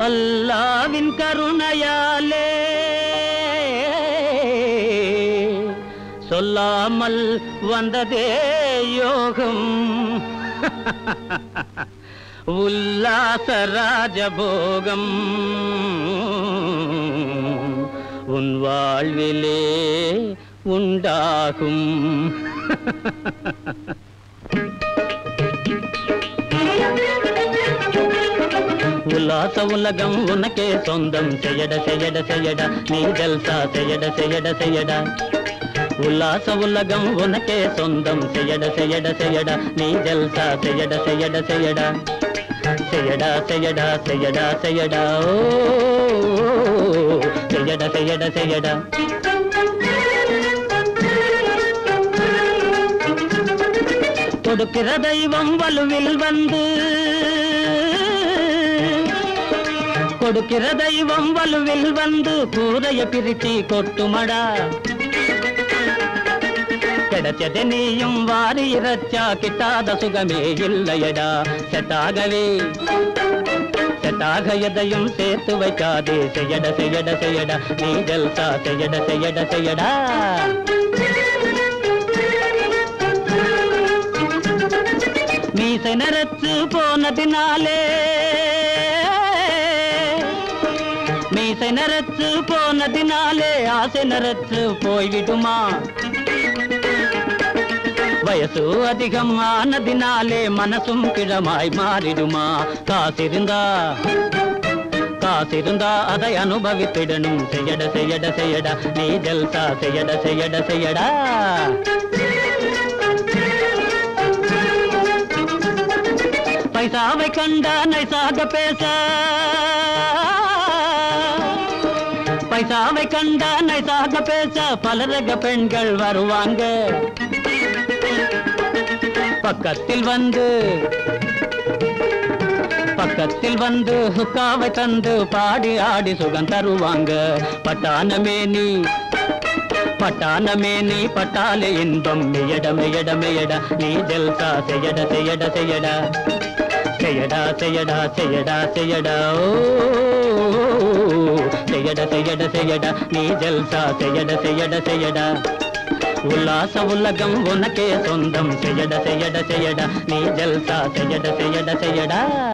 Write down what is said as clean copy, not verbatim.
அல்லாவின் கருணையாலே சொல்லாமல் வந்ததே யோகம் உல்லாச ராஜபோகம் உன் வாழ்விலே உண்டாகும் உல்லாச உலகம் உனக்கே சொந்தம் செய்யட செய்யட செய்யடா நீ ஜல்சா செய்யட செய்யட செய்யடா உல்லாச உலகம் உனக்கே சொந்தம் செய்யட செய்யட செய்யடா நீ ஜல்சா செய்யட செய்யட செய்யடா செய்யடா செய்யடா செய்யடா செய்யடா ஓ செய்யட செய்யட செய்யடா கொடுக்கிற தெய்வம் வலுவில் வந்து கொடுக்கிற தெய்வம் வலுவில் வந்து கூரைய பிரிச்சி கொட்டுமடா கிடைச்சது நீயும் வாரி இறச்சா கிட்டாத சுகமே இல்லையடா செட்டாகவே செட்டாக எதையும் சேர்த்து வைக்காதே செய்யட செய்யட செய்யடா நீ ஜல்சா செய்யட செய்யட செய்யடா மீசை நரைச்சு போனதினாலே மீசை நரைச்சு போனதினாலே ஆசை நரைச்சு போய்விடுமா வயசு அதிகம் ஆனதினாலே மனசும் கிழமாய் மாறிடுமா காசிருந்தா அதை அனுபவித்திடணும் செய்யட செய்யட செய்யடா நீ ஜல்சா செய்யட செய்யட செய்யடா பைசாவை கண்டா நைசாக பேச பைசாவை கண்டா நைசாக பேச பலரக பெண்கள் வருவாங்க பக்கத்தில் வந்து ஹுக்காவை தந்து பாடி ஆடி சுகம் தருவாங்க பட்டானமே நீ பட்டாலே இன்பம் மெயட மெயட மெயடா நீ ஜல்சா செய்யட செய்யட செய்யடா செய்யடா செய்யடா செய்யடா செய்யடா ஓ செய்யட செய்யட செய்யடா நீ ஜல்சா செய்யட செய்யட செய்யடா உல்லாச உலகம் உனக்கே சொந்தம் செய்யட செய்யட செய்யடா நீ ஜல்சா செய்யட செய்யட செய்யடா